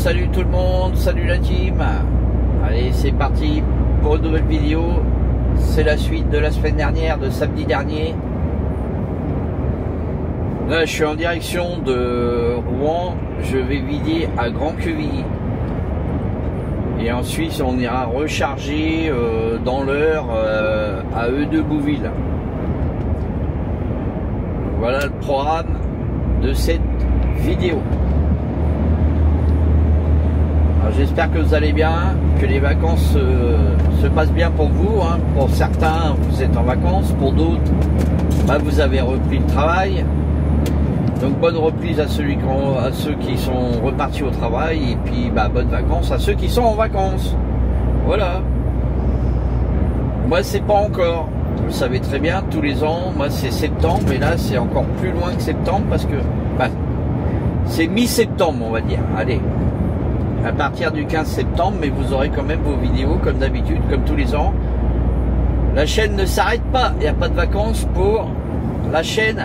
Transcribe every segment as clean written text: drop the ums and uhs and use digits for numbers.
salut tout le monde, salut la team. Allez, c'est parti pour une nouvelle vidéo. C'est la suite de la semaine dernière, de samedi dernier. Là, je suis en direction de Rouen. Je vais vider à Grand-Quevilly. Et ensuite, on ira recharger dans l'heure à E2-Bouville. Voilà le programme de cette vidéo. J'espère que vous allez bien, que les vacances se passent bien pour vous. Hein. Pour certains, vous êtes en vacances. Pour d'autres, vous avez repris le travail. Donc bonne reprise à ceux qui sont repartis au travail. Et puis bonnes vacances à ceux qui sont en vacances. Voilà. Moi, c'est pas encore. Vous le savez très bien, tous les ans, moi c'est septembre. Et là, c'est encore plus loin que septembre parce que c'est mi-septembre, on va dire. Allez. À partir du 15 septembre, mais vous aurez quand même vos vidéos comme d'habitude, comme tous les ans. La chaîne ne s'arrête pas, il n'y a pas de vacances pour la chaîne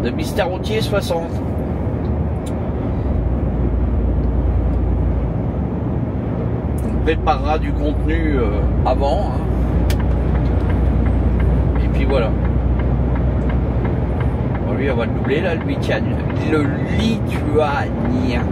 de Mister Routier 60. On préparera du contenu avant. Hein. Et puis voilà. Bon, lui, on va le doubler là, le Lituanien.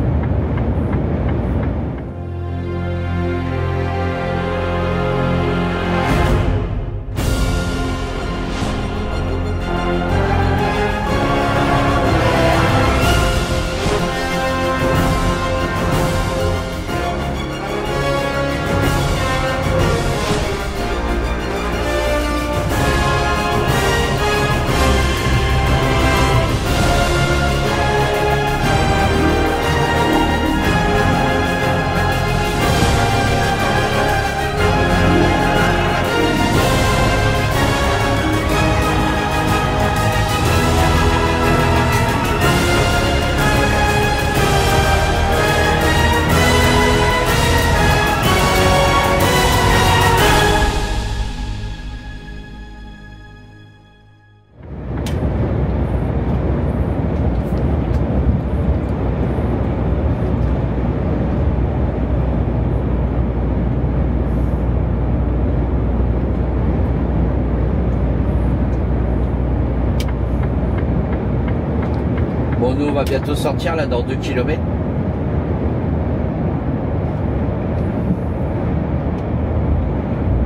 Bon, nous on va bientôt sortir là dans 2 km.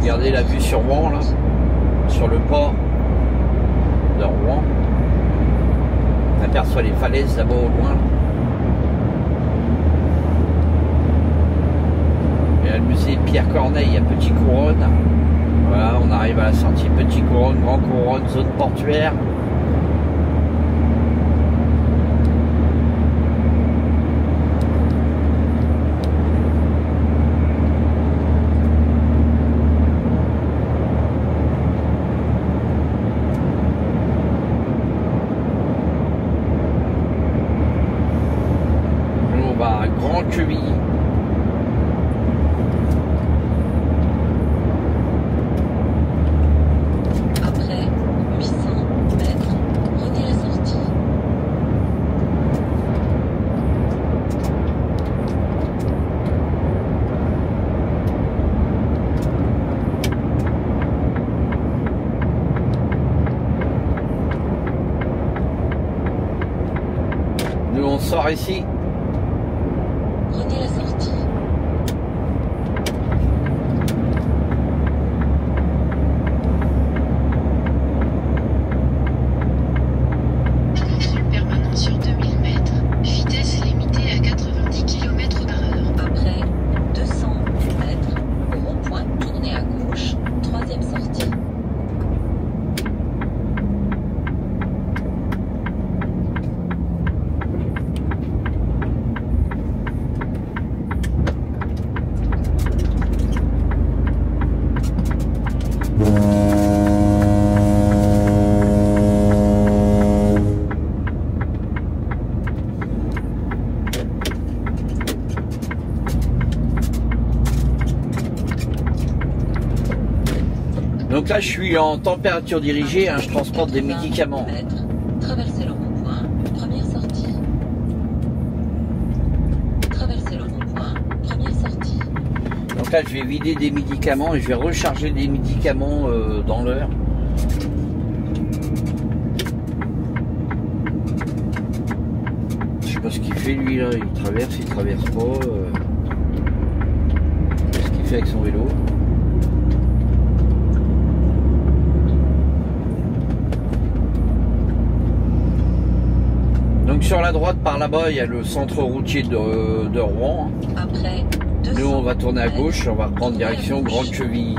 Regardez la vue sur Rouen là, sur le port de Rouen. On aperçoit les falaises là-bas au loin. Il y a le musée Pierre Corneille à Petit Couronne. Voilà, on arrive à la sortie Petit Couronne, Grand Couronne, zone portuaire. Grand-Quevilly. Après 800 mètres, prenez la sortie. Nous on sort ici. Prenez la sortie. Contrôle permanent sur 2000 mètres. Vitesse limitée à 90 km/h. Après 200 mètres, au rond-point, tournez à gauche. 3e sortie. Donc là, je suis en température dirigée, hein, je transporte des médicaments. Traversez le rond-point, première sortie. Traversez le rond-point, Donc là je vais vider des médicaments et je vais recharger des médicaments dans l'heure. Je sais pas ce qu'il fait lui là, il traverse pas. Ce qu'il fait avec son vélo. Donc sur la droite par là-bas il y a le centre routier de Rouen. Après, Nous on va tourner à gauche, on va reprendre direction Grande Cheville.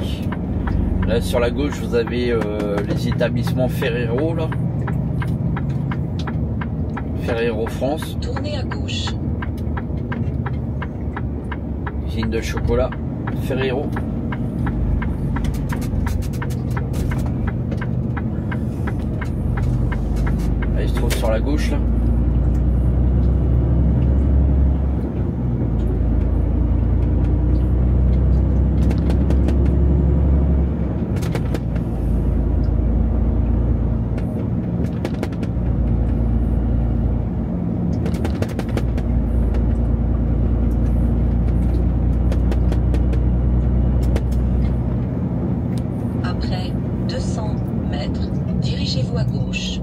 Là sur la gauche vous avez les établissements Ferrero là. Ferrero France. Tournez à gauche. Usine de chocolat Ferrero. Là, il se trouve sur la gauche là. Après 200 mètres, dirigez-vous à gauche.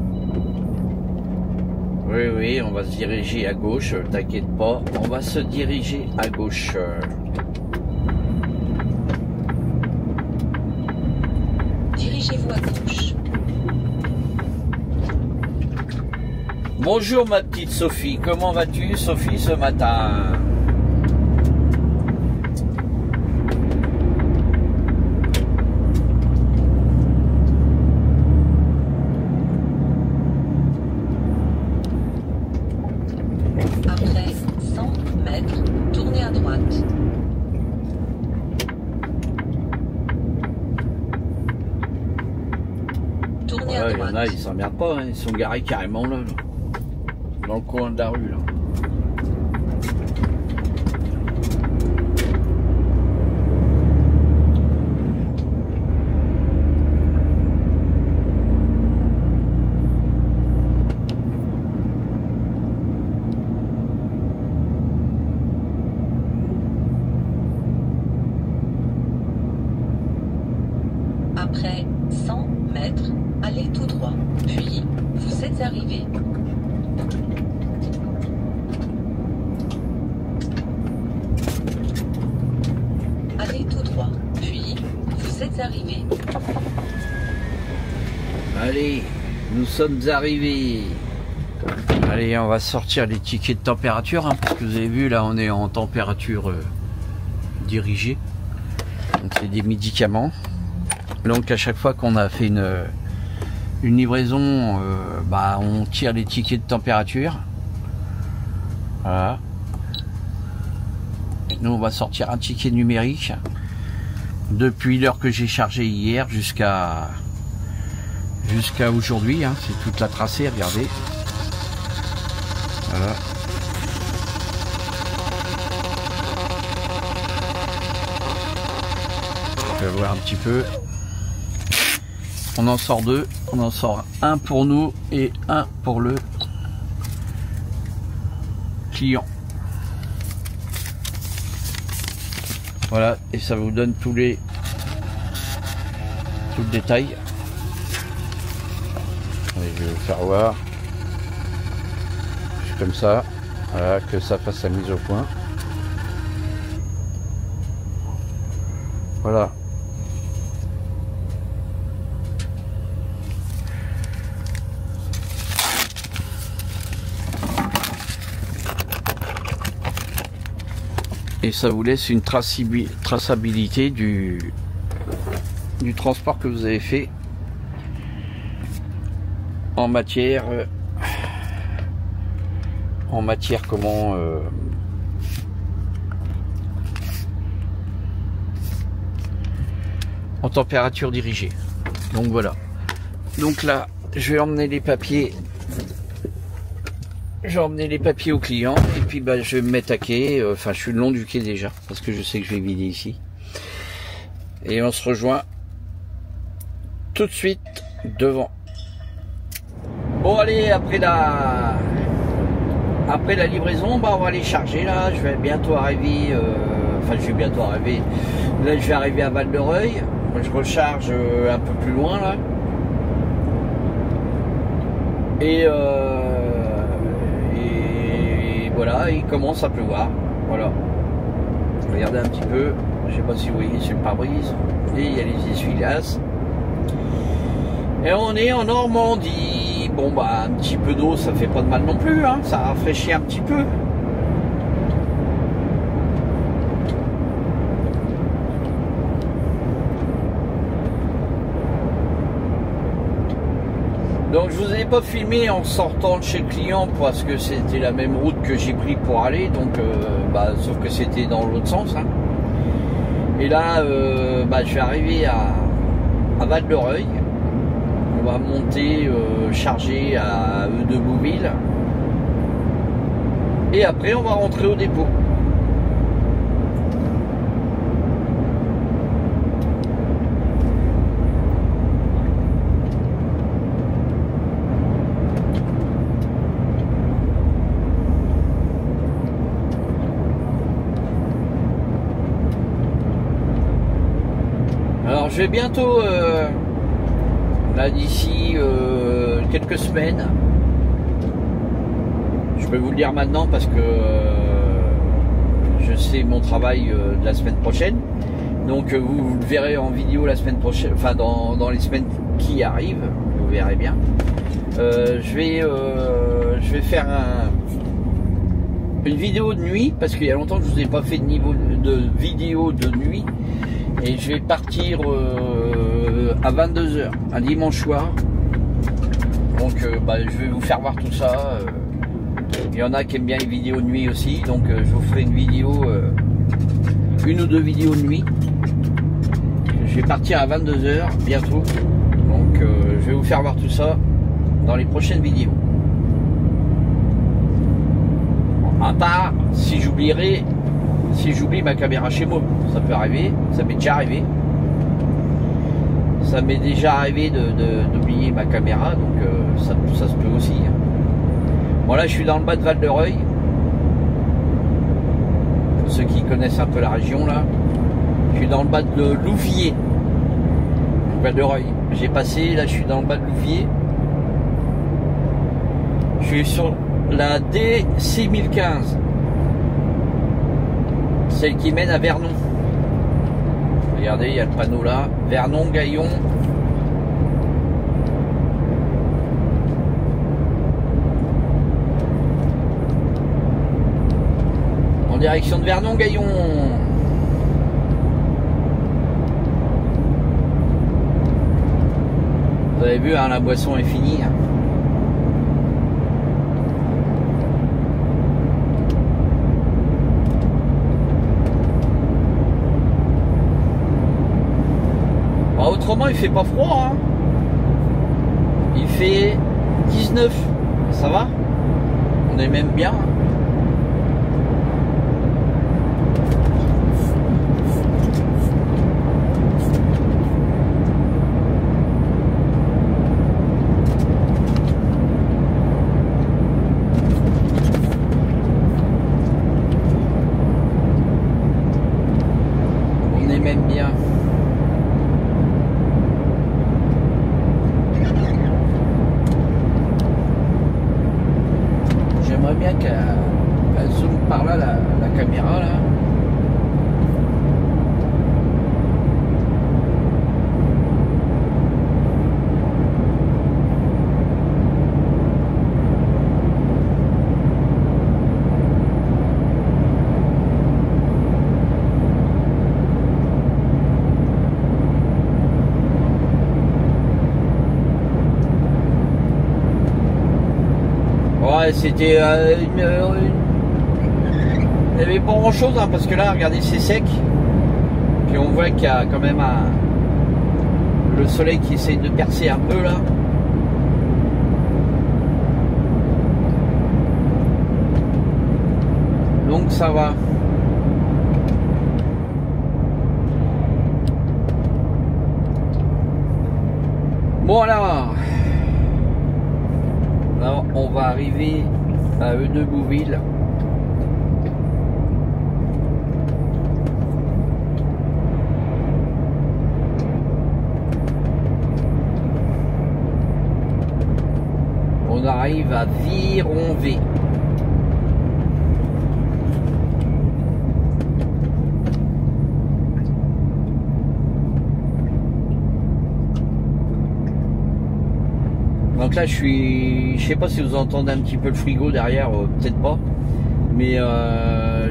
Oui, on va se diriger à gauche, t'inquiète pas, on va se diriger à gauche. Dirigez-vous à gauche. Bonjour ma petite Sophie, comment vas-tu Sophie ce matin? Après 100 mètres, tournez à droite. Tournez à Ouais, il y droite. en a, ils s'emmerdent pas, hein. Ils sont garés carrément là, dans le coin de la rue là. Après 100 mètres, allez tout droit. Puis, vous êtes arrivé. Allez tout droit. Puis, vous êtes arrivé. Allez, nous sommes arrivés. Allez, on va sortir les tickets de température, hein, parce que vous avez vu, là, on est en température dirigée. Donc, c'est des médicaments. Donc, à chaque fois qu'on a fait une livraison, bah, on tire les tickets de température. Voilà. Nous, on va sortir un ticket numérique depuis l'heure que j'ai chargé hier jusqu'à aujourd'hui, hein. C'est toute la tracée, regardez. Voilà. On va voir un petit peu. On en sort deux. On en sort un pour nous et un pour le client. Voilà, et ça vous donne tout le détail. Allez, je vais vous faire voir. Comme ça, voilà, que ça fasse sa mise au point. Voilà. Et ça vous laisse une traçabilité du transport que vous avez fait en matière comment en température dirigée. Donc voilà. Donc là, je vais emmener les papiers. Je vais emmener les papiers au client et puis bah, je vais me mettre à quai. Enfin, je suis le long du quai déjà parce que je sais que je vais vider ici. Et on se rejoint tout de suite devant. Bon, allez, après la livraison, bah, on va aller charger là. Je vais bientôt arriver enfin je vais bientôt arriver. Là je vais arriver à Val-de-Reuil. Moi je recharge un peu plus loin là. Et voilà, il commence à pleuvoir. Voilà. Regardez un petit peu. Je sais pas si vous voyez sur le pare-brise. Et il y a les essuie-glaces. Et on est en Normandie. Bon bah un petit peu d'eau ça fait pas de mal non plus, hein. Ça rafraîchit un petit peu. Donc je vous ai pas filmé en sortant de chez le client parce que c'était la même route que j'ai pris pour aller, donc sauf que c'était dans l'autre sens, hein. Et là je vais arriver à Val-de-Reuil. On va monter charger à de Bouville et après on va rentrer au dépôt. Alors je vais bientôt là d'ici quelques semaines, je peux vous le dire maintenant parce que je sais mon travail de la semaine prochaine, donc vous le verrez en vidéo la semaine prochaine, enfin dans les semaines qui arrivent, vous verrez bien. Je vais faire une vidéo de nuit parce qu'il y a longtemps que je vous ai pas fait de vidéo de nuit. Et je vais partir à 22 h un dimanche soir. Donc je vais vous faire voir tout ça. Il y en a qui aiment bien les vidéos de nuit aussi. Donc je vous ferai une ou deux vidéos de nuit. Je vais partir à 22 h bientôt. Donc je vais vous faire voir tout ça dans les prochaines vidéos. À part si j'oublie ma caméra chez moi, ça peut arriver, ça m'est déjà arrivé. Ça m'est déjà arrivé d'oublier ma caméra, donc ça se peut aussi. Bon là je suis dans le bas de Val-de-Reuil. Pour ceux qui connaissent un peu la région là. Je suis dans le bas de Louviers. Val-de-Reuil. J'ai passé, là je suis dans le bas de Louviers. Je suis sur la D6015. Celle qui mène à Vernon. Regardez, il y a le panneau là. Vernon, Gaillon. En direction de Vernon, Gaillon. Vous avez vu, hein, la boisson est finie. Autrement il fait pas froid, hein. Il fait 19, ça va, on est même bien. On est même bien. J'aimerais bien qu'elle zoome par là la caméra là. Ouais, c'était il n'y avait pas grand chose, hein, parce que là regardez c'est sec, puis on voit qu'il y a quand même le soleil qui essaye de percer un peu là. Donc ça va. Bon alors, là on va arriver à Eudebouville. arrive à Vironvé. Donc là je sais pas si vous entendez un petit peu le frigo derrière, peut-être pas, mais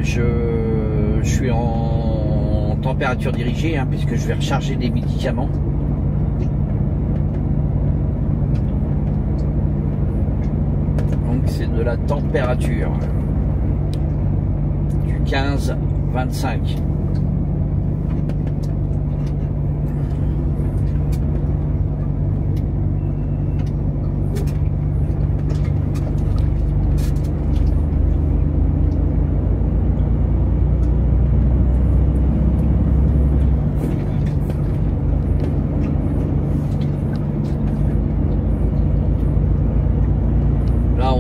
je suis en température dirigée, hein, puisque je vais recharger des médicaments. Donc c'est de la température du 15-25.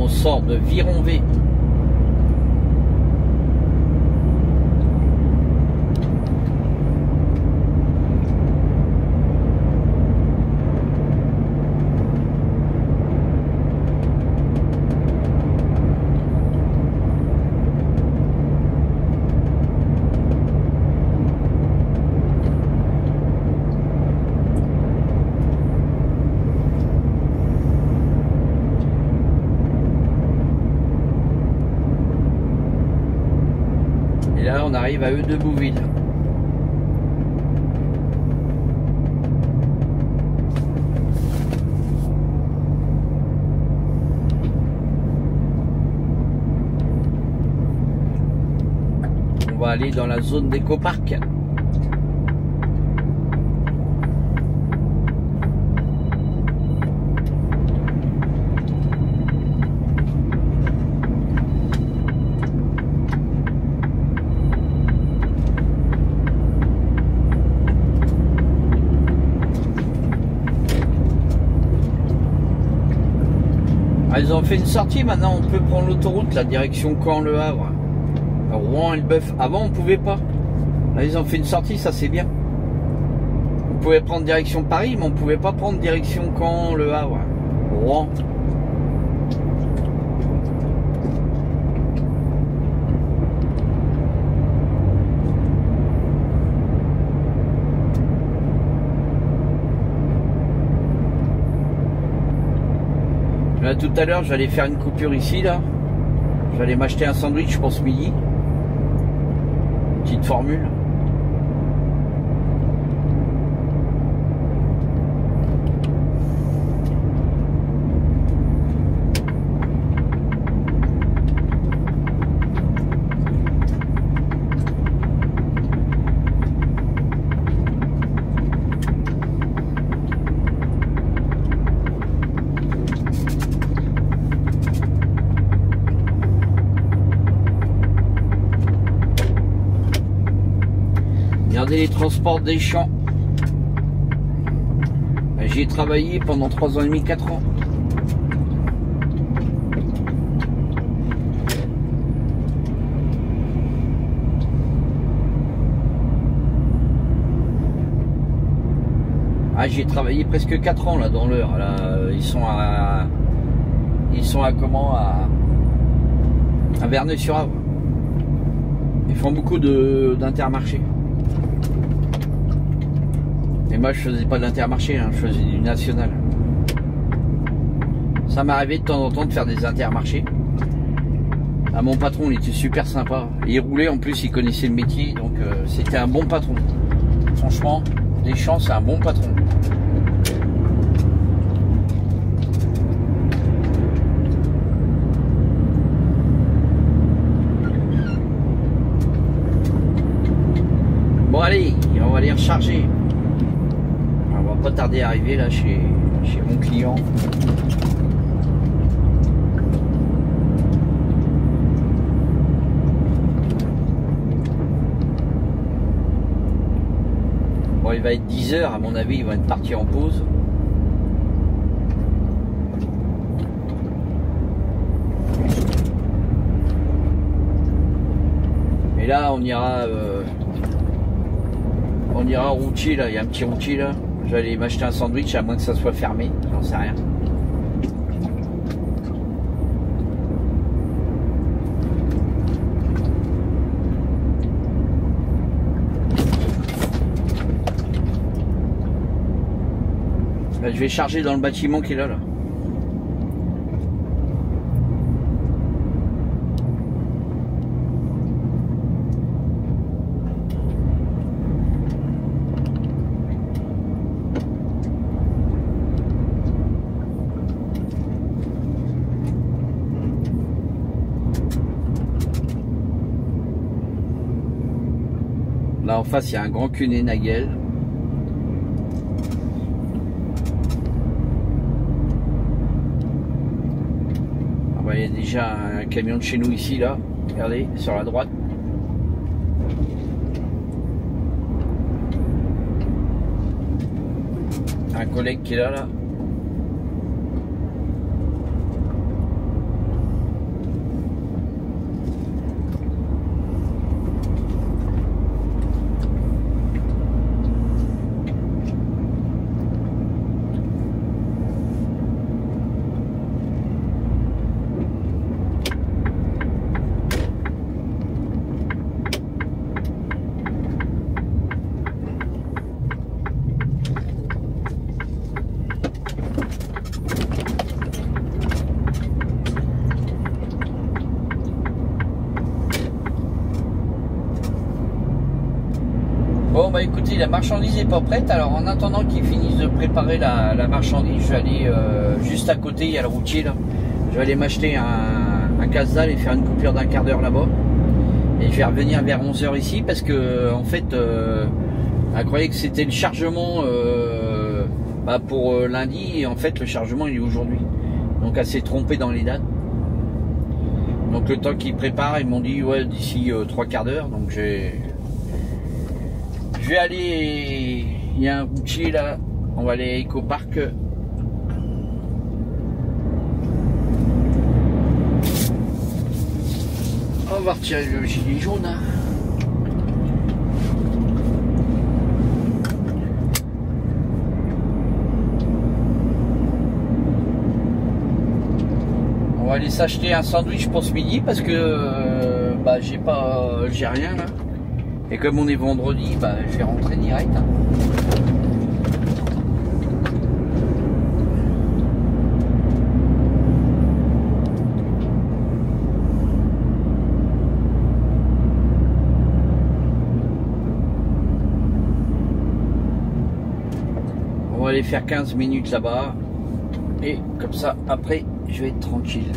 Sort de Vironvé. Et là, on arrive à Eudebouville. On va aller dans la zone d'éco-parc. Ah, ils ont fait une sortie, maintenant on peut prendre l'autoroute, la direction Caen-Le Havre, Rouen-Elbeuf. Avant on pouvait pas. Là ils ont fait une sortie, ça c'est bien. On pouvait prendre direction Paris, mais on pouvait pas prendre direction Caen-Le Havre, Rouen. Là tout à l'heure j'allais faire une coupure ici là. J'allais m'acheter un sandwich pour ce midi. Petite formule. Regardez les transports des champs. J'y ai travaillé pendant 3 ans et demi, 4 ans. Ah, j'y ai travaillé presque 4 ans là dans l'heure. Là, ils sont à comment, à Verneuil-sur-Avre. Ils font beaucoup d'Intermarché. Et moi je faisais pas de l'Intermarché, hein, je faisais du national. Ça m'arrivait de temps en temps de faire des Intermarchés. Ah, mon patron il était super sympa. Il roulait en plus, il connaissait le métier, donc c'était un bon patron. Franchement, Deschamps c'est un bon patron. Bon allez, on va aller recharger. On va pas tarder à arriver là chez mon client. Bon, il va être 10 h à mon avis, il va être parti en pause. Et là on ira au routier là, il y a un petit routier là. J'allais m'acheter un sandwich à moins que ça soit fermé, j'en sais rien. je vais charger dans le bâtiment qui est là. Là en face il y a un grand Kuehne+Nagel. Ah bah, il y a déjà un camion de chez nous ici là, regardez sur la droite. Un collègue qui est là. Bon bah écoutez, la marchandise n'est pas prête, alors en attendant qu'ils finissent de préparer la marchandise, je vais aller juste à côté, il y a le routier là. Je vais aller m'acheter un casse-dalle et faire une coupure d'1 quart d'heure là-bas. Et je vais revenir vers 11 h ici parce que en fait, elle croyait que c'était le chargement pour lundi, et en fait le chargement il est aujourd'hui. Donc elle s'est trompée dans les dates. Donc le temps qu'ils préparent, ils m'ont dit ouais d'ici 3 quarts d'heure, donc je vais aller, il y a un routier là, on va aller à Ecopark. On va retirer le gilet jaune. Hein. On va aller s'acheter un sandwich pour ce midi parce que j'ai rien là. Et comme on est vendredi, je vais rentrer direct. Hein. On va aller faire 15 minutes là-bas. Et comme ça, après, je vais être tranquille.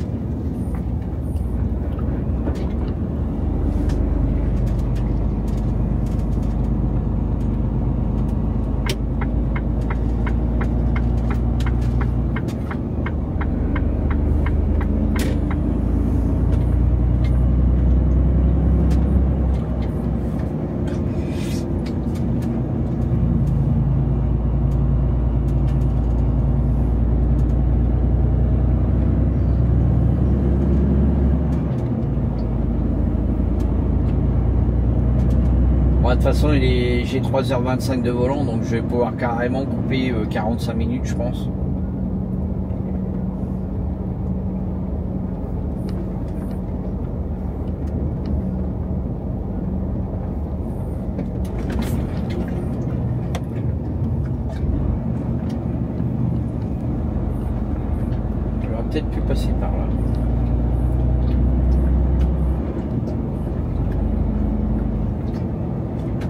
De toute façon, j'ai 3h25 de volant, donc je vais pouvoir carrément couper 45 minutes, je pense. J'aurais peut-être pu passer par là.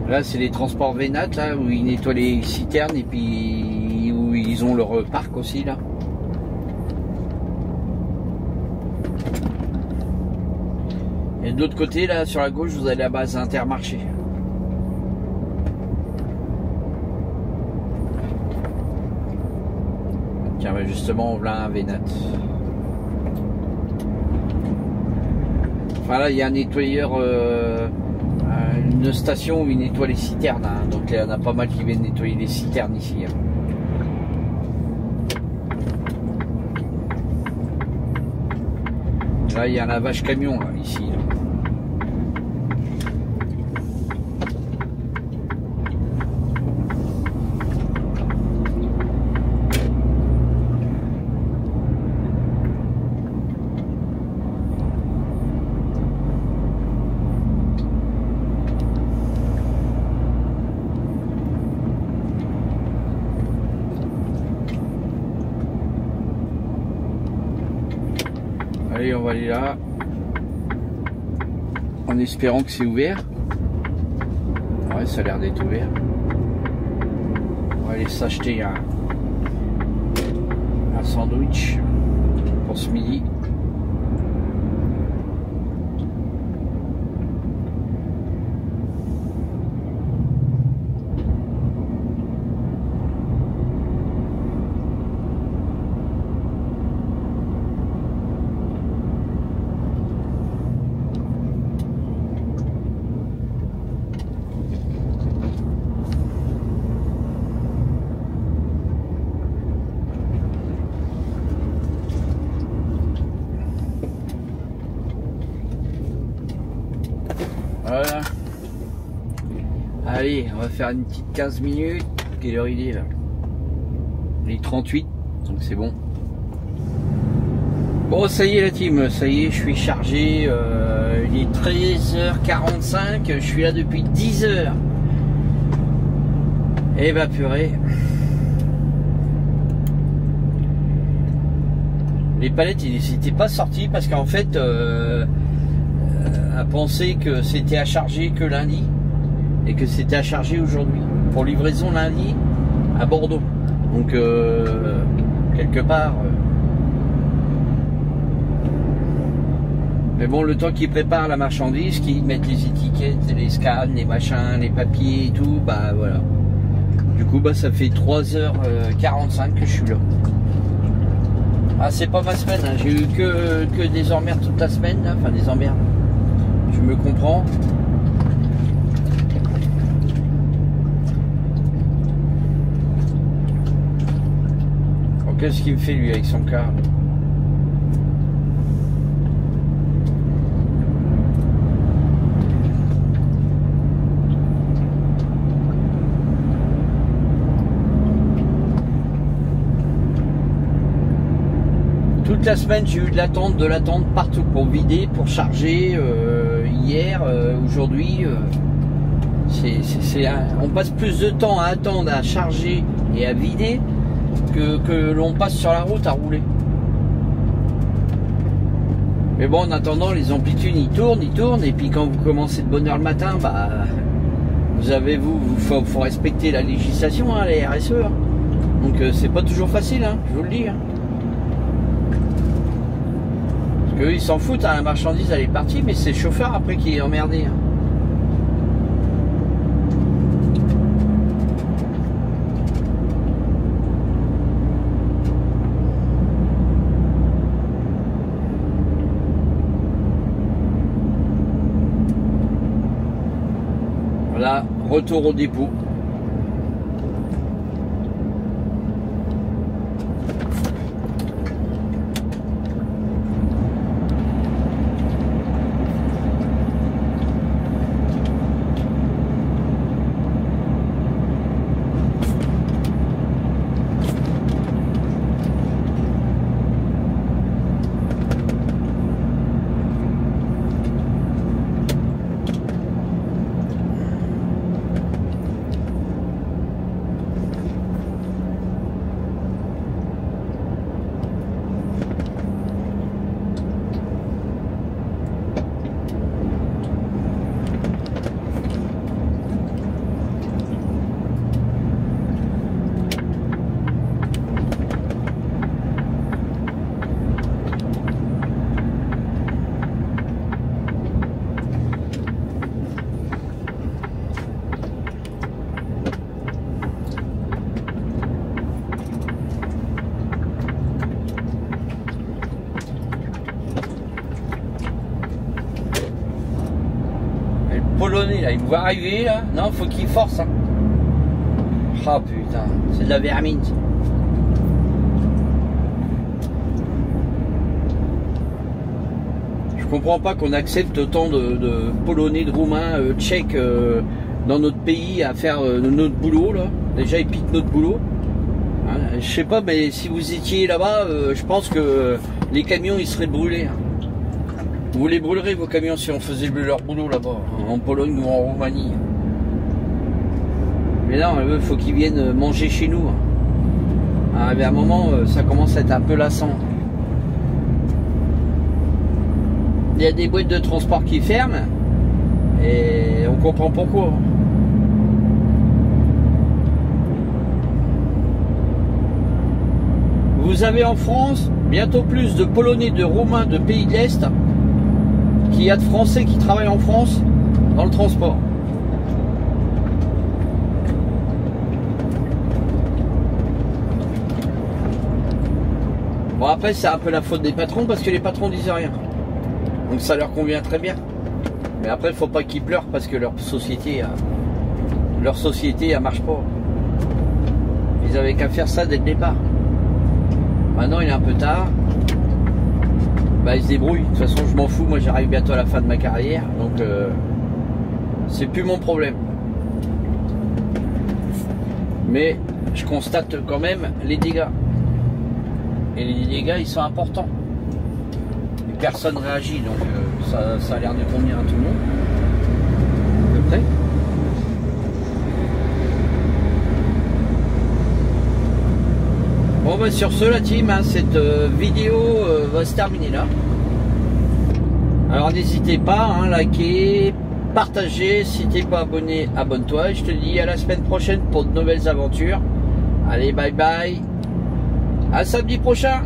Là, c'est les transports Vénat, là, où ils nettoient les citernes et puis où ils ont leur parc aussi, là. Et de l'autre côté, là, sur la gauche, vous avez la base Intermarché. Tiens, justement, on a un Vénat. Enfin, là, il y a un nettoyeur... une station où ils nettoient les citernes, hein. Donc il y en a pas mal qui viennent nettoyer les citernes ici. Hein. Là il y a un lavage camion là, ici. Là. va aller là. En espérant que c'est ouvert. Ouais, ça a l'air d'être ouvert. On va aller s'acheter un sandwich pour ce midi. Voilà. Allez, on va faire une petite 15 minutes. Quelle heure il est là? Il est 38, donc c'est bon. Bon, ça y est la team, ça y est, je suis chargé. Il est 13h45, je suis là depuis 10h. Et bah purée. Les palettes, ils n'étaient pas sortis parce qu'en fait... a pensé que c'était à charger que lundi et que c'était à charger aujourd'hui pour livraison lundi à Bordeaux, donc quelque part mais bon, le temps qu'ils préparent la marchandise, qu'ils mettent les étiquettes, les scans, les machins, les papiers et tout, bah voilà, du coup bah ça fait 3h45 que je suis là. Ah, c'est pas ma semaine, hein. J'ai eu que des emmerdes toute la semaine là. Enfin des emmerdes, je me comprends. Oh, qu'est-ce qu'il me fait lui avec son car? Toute la semaine j'ai eu de l'attente partout pour vider, pour charger. Hier, aujourd'hui, on passe plus de temps à attendre à charger et à vider que l'on passe sur la route à rouler. Mais bon, en attendant, les amplitudes ils tournent, et puis quand vous commencez de bonne heure le matin, bah faut respecter la législation, hein, les RSE. Hein. Donc c'est pas toujours facile, hein, je vous le dis. Hein. Eux ils s'en foutent, hein, la marchandise elle est partie, mais c'est le chauffeur après qui est emmerdé. Hein. Voilà, retour au dépôt. Polonais là, il va arriver là. Non, faut qu'il force. Hein. Oh putain, c'est de la vermine. Je comprends pas qu'on accepte autant de Polonais, de Roumains, Tchèques dans notre pays à faire notre boulot là. Déjà ils piquent notre boulot. Hein, je sais pas, mais si vous étiez là-bas, je pense que les camions ils seraient brûlés. Hein. Vous les brûlerez vos camions si on faisait leur boulot là-bas, en Pologne ou en Roumanie. Mais non, il faut qu'ils viennent manger chez nous. À un moment, ça commence à être un peu lassant. il y a des boîtes de transport qui ferment et on comprend pourquoi. Vous avez en France bientôt plus de Polonais, de Roumains, de pays de l'Est qu'il y a de Français qui travaillent en France dans le transport. Bon, après c'est un peu la faute des patrons parce que les patrons disent rien. Donc ça leur convient très bien. Mais après il faut pas qu'ils pleurent parce que leur société elle marche pas. Ils avaient qu'à faire ça dès le départ. Maintenant il est un peu tard. Bah ils se débrouillent. De toute façon je m'en fous, moi j'arrive bientôt à la fin de ma carrière. Donc c'est plus mon problème. Mais je constate quand même les dégâts. Et les dégâts ils sont importants. Et personne réagit, donc ça a l'air de convenir à tout le monde. À peu près. Bon bah sur ce la team, hein, cette vidéo va se terminer là. Alors n'hésitez pas, hein, likez, partagez, si t'es pas abonné, abonne-toi. Et je te dis à la semaine prochaine pour de nouvelles aventures. Allez bye bye. À samedi prochain.